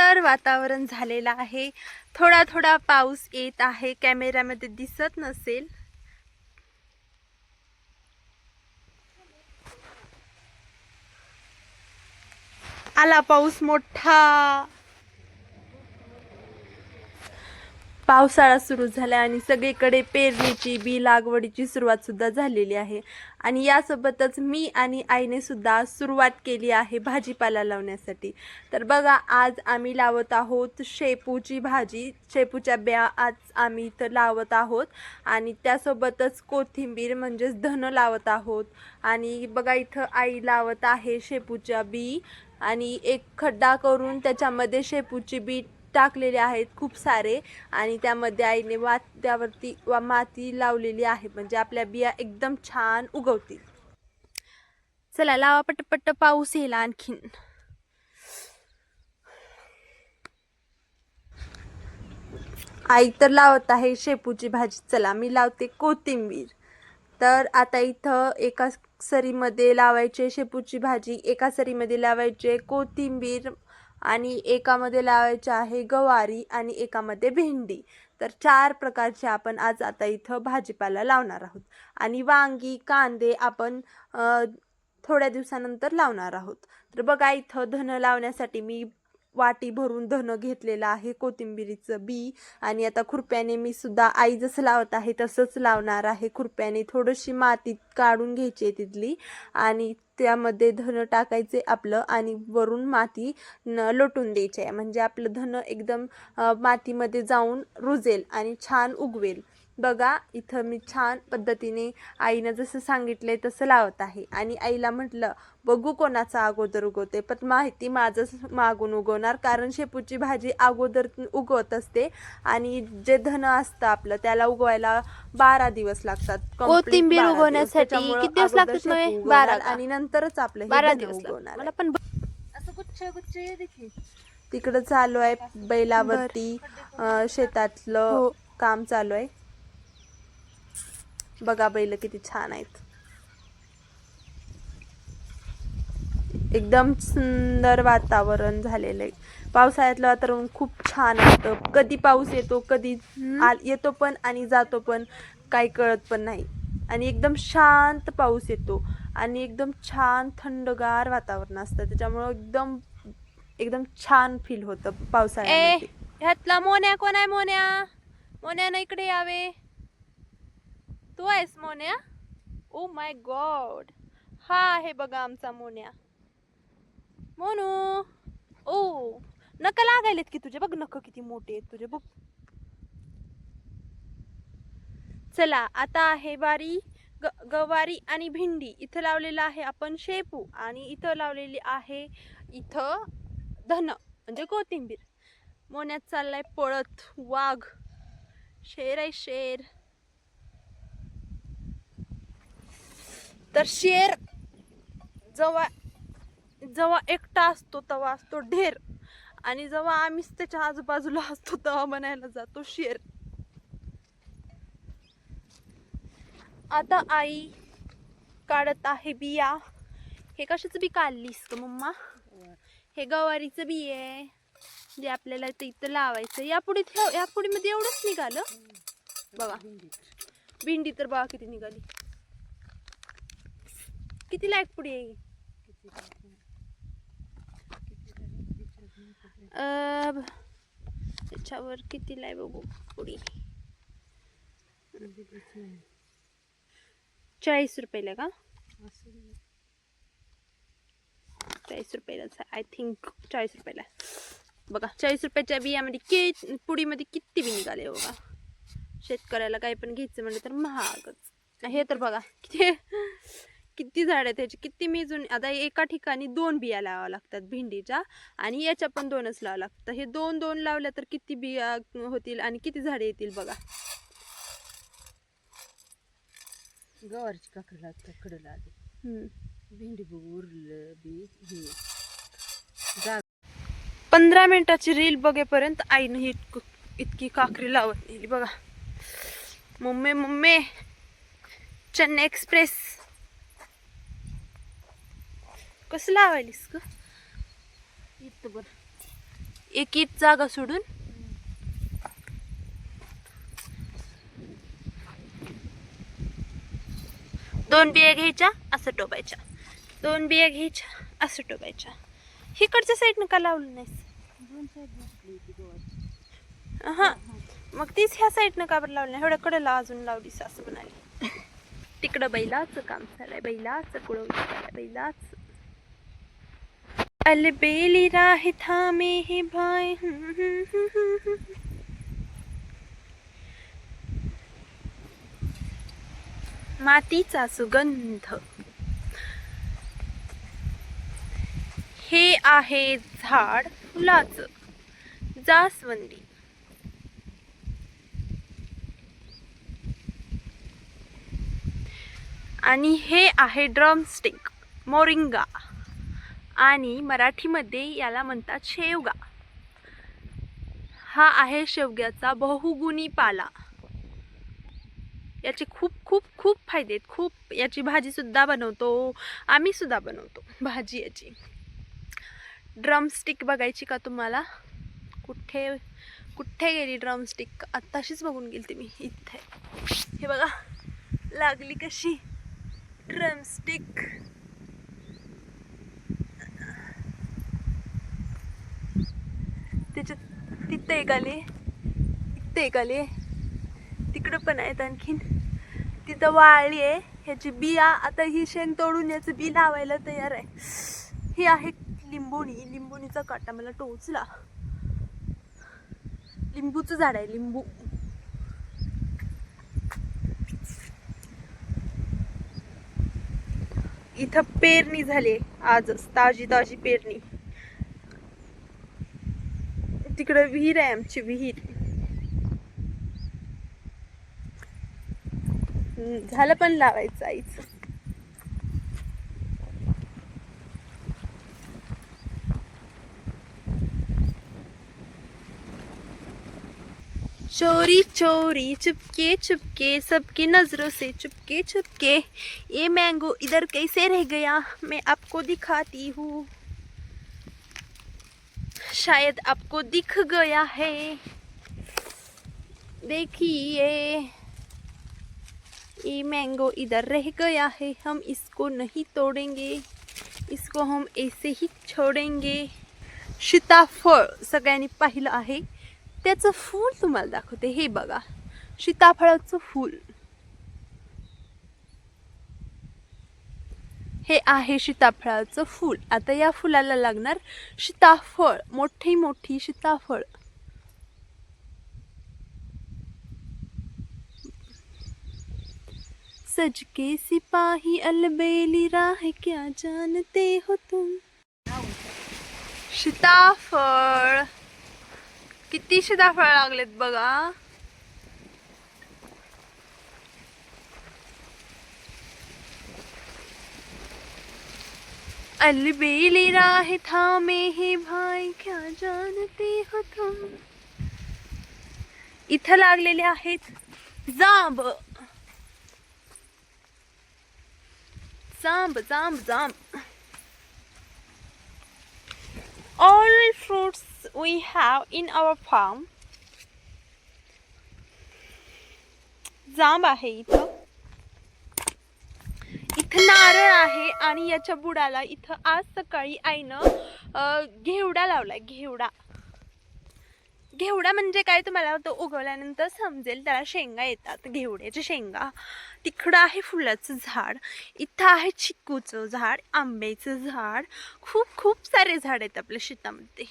सुंदर वातावरण झालेलं आहे. थोडा थोडा पाऊस येत आहे, कॅमेऱ्यामध्ये दिसत नसेल. आला पाऊस मोठा. पावसाळा सुरू झाला आणि सगळीकडे पेरणीची बी लागवडीची सुरुवात सुद्धा झालेली आहे. आणि यासोबतच मी आणि आईने सुद्धा सुरुवात केली आहे भाजीपाला लावण्यासाठी. तर बघा, आज आम्ही लावत आहोत शेपूची भाजी. शेपूच्या बिया आज आम्ही इथं लावत आहोत आणि त्यासोबतच कोथिंबीर म्हणजेच धन लावत आहोत. आणि बघा, इथं आई लावत आहे शेपूच्या बी आणि एक खड्डा करून त्याच्यामध्ये शेपूची बी टाकलेले आहेत खूप सारे. आणि त्यामध्ये आईने त्यावरती माती लावलेली आहे, म्हणजे आपल्या बिया एकदम छान उगवतील. चला लावा पटपट, पाऊस येईल आणखीन. आई तर लावत आहे शेपूची भाजी, चला मी लावते कोथिंबीर. तर आता इथं एका सरीमध्ये लावायचे शेपूची भाजी, एका सरीमध्ये लावायचे कोथिंबीर आणि एकामध्ये लावायचे आहे गवारी आणि एकामध्ये भेंडी. तर 4 प्रकारचे आपण आज आता इथं भाजीपाला लावणार आहोत. आणि वांगी कांदे आपण थोड्या दिवसानंतर लावणार आहोत. तर बघा, इथं धन लावण्यासाठी मी वाटी भरून धन घेतलेलं आहे, कोथिंबीरीचं बी. आणि आता खुरप्याने मी सुद्धा आई जसं लावत आहे तसंच लावणार आहे. खुरप्याने थोडीशी माती काढून घ्यायची आहे तिथली आणि त्यामध्ये धन टाकायचे आपलं आणि वरून माती लोटून द्यायची आहे, म्हणजे आपलं धन एकदम मातीमध्ये जाऊन रुजेल आणि छान उगवेल. बघा, इथं मी छान पद्धतीने आईनं जसं सांगितलंय तसं लावत आहे. आणि आईला म्हटलं बघू कोणाचा अगोदर उगवते, पण माहिती माझंच मागून उगवणार, कारण शेपूची भाजी अगोदर उगवत असते आणि जे धन असतं आपलं त्याला उगवायला 12 दिवस लागतात. कोथिंबीर उगवण्यासाठी किती दिवस लागतात? 12 आणि नंतरच आपलं हे धन उगवणार. मला पण असं गुच्छ देखील तिकडं चालू आहे बैलावरती शेतातलं हो. काम चालू आहे. बघा बैल किती छान आहेत, एकदम सुंदर वातावरण झालेलं आहे. पावसाळ्यातलं वातावरण खूप छान असतं. कधी पाऊस येतो, कधी येतो पण आणि जातो पण, काही कळत पण नाही. आणि एकदम शांत पाऊस येतो आणि एकदम छान थंडगार वातावरण असतं, त्याच्यामुळं एकदम एकदम छान फील होतं पावसाळ्यामध्ये. ह्यातला मोन्या कोण आहे? मोन्यानं इकडे यावे. तू आहेस मोन्या? ओ माय गॉड, हा आहे बघा आमचा मोन्या. मोनू, ओ नख लागायलेत की तुझे, बघ नख किती मोठे आहेत तुझे, बघ. चला आता आहे बारी गवारी आणि भेंडी. इथं लावलेलं आहे आपण शेपू आणि इथं लावलेली आहे इथं धन म्हणजे कोथिंबीर. मोन्यात चाललाय पळत वाघ, शेर आहे शेर. तर शेर जेव्हा एकटा असतो तेव्हा असतो ढेर, आणि जेव्हा आम्हीच त्याच्या आजूबाजूला असतो तेव्हा म्हणायला जातो शेर. आता आई काढत आहे बिया. हे कशाचं बी काढलीस का मम्मा? हे गवारीचं बी आहे जे आपल्याला इथं लावायचं. यापुढे मध्ये एवढंच निघालं बघा. भेंडी तर बघा किती निघाली. किती लाईट पुढे आहे? त्याच्यावर किती लाई बघू पुढे. 40 रुपयाला का? 40 रुपयाला आय थिंक. 40 रुपयाला बघा. 40 रुपयाच्या बियामध्ये पुडीमध्ये किती बी निघाले बघा. शेतकऱ्याला काही पण घ्यायचं म्हणलं तर महागच. हे तर बघा किती झाड आहे त्याची, किती मेजून. आता एका ठिकाणी 2 बिया लावाव्या लागतात भेंडीच्या आणि याच्या पण 2च लावावं लागतं. हे 2 लावल्या तर किती बिया होतील आणि किती झाडे येतील बघा. गवारची काकडं कडला आधी भेंडी बघ उरलं बी हे 15 मिनिटाची रील बघेपर्यंत आईनं ही इतकी काकरी लावत नेली बघा. मम्मी चेन्नई एक्सप्रेस कसं लावायलीस ग? इथं बरं एक जागा सोडून. दोन बिया घ्यायच्या असं टोपायच्या, दोन बिया घ्यायच्या असं टोपायच्या. हिकडच्या साईडनं का लावलं नाहीस? दोन साईड घातली होती गव्हाची. हा मग तीच ह्या साईडनं का बरं लावलं नाही? एवढ्या कडेला अजून लावलीस असं म्हणाली. तिकडं बैलाचं काम झालंय, बैलाचं कुळवलं झालंय, बैलाचं. अलबेली राहे थांबे हे भाई. मातीचा सुगंध. हे आहे झाड फुलाचं, जास्वंदी. आणि हे आहे ड्रमस्टिक, मोरिंगा. आणि मराठीमध्ये याला म्हणतात शेवगा. हा आहे शेवग्याचा बहुगुणी पाला. याचे खूप खूप खूप फायदे आहेत. खूप. याची भाजी सुद्धा बनवतो आम्ही, सुद्धा बनवतो भाजी याची. ड्रमस्टिक बघायची का तुम्हाला? कुठे कुठे गेली ड्रमस्टिक? आत्ताशीच बघून गेली मी. इथे हे बघा लागली कशी ड्रमस्टिक. त्याच्यात तिथं एक आले, इथं एक आले, तिकडं पण आहेत आणखीन. तिथं वाळली आहे. ह्याची बिया आता ही शेंग तोडून याचं बी लावायला तयार आहे. ही आहे लिंबोणी. लिंबोणीचा काटा मला टोचला. लिंबूचं झाड आहे, लिंबू. इथं पेरणी झाली आजच, ताजी ताजी पेरणी. तिकडे विहीर आहे आमची, विहीर. झालं पण लावायचं आईचं. चोरी चोरी चुपके चुपके सबकी नजरों से चुपके चुपके ये मैंगो इधर कैसे रह गया, मैं आपको दिखाती हूँ. शायद आपको दिख गया है. देखिए ये मैंगो इधर रह गया है. हम इसको नहीं तोड़ेंगे, इसको हम ऐसे ही छोड़ेंगे. सीताफळ सगळ्यांनी पाहिलं आहे. त्याचं फूल तुम्हाला दाखवते. हे बघा सीताफळाचं फूल. हे आहे सीताफळाचं फूल. आता या फुलाला लागणार सीताफळ, मोठी मोठी सीताफळ. सज के सिपाही अलबेली राह क्या जानते हो तुम. सीताफळ. किती सीताफळ लागलेत बघा. अलबेली राह थामे हे भाई क्या जानते हो तुम. इथं लागलेले आहेत जांब. जांब जांब जांब. All fruits we have in our farm. जांब आहे इथं. इथं नारळ आहे. आणि याच्या बुडाला इथं आज सकाळी आईनं घेवडा लावलाय. घेवडा. घेवडा म्हणजे काय तुम्हाला तो उगवल्यानंतर समजेल. त्याला शेंगा येतात, घेवड्याच्या शेंगा. तिकडं आहे फुलाचं झाड. इथं आहे चिकूचं झाड, आंब्याचं झाड. खूप खूप सारे झाड आहेत आपल्या शेतामध्ये.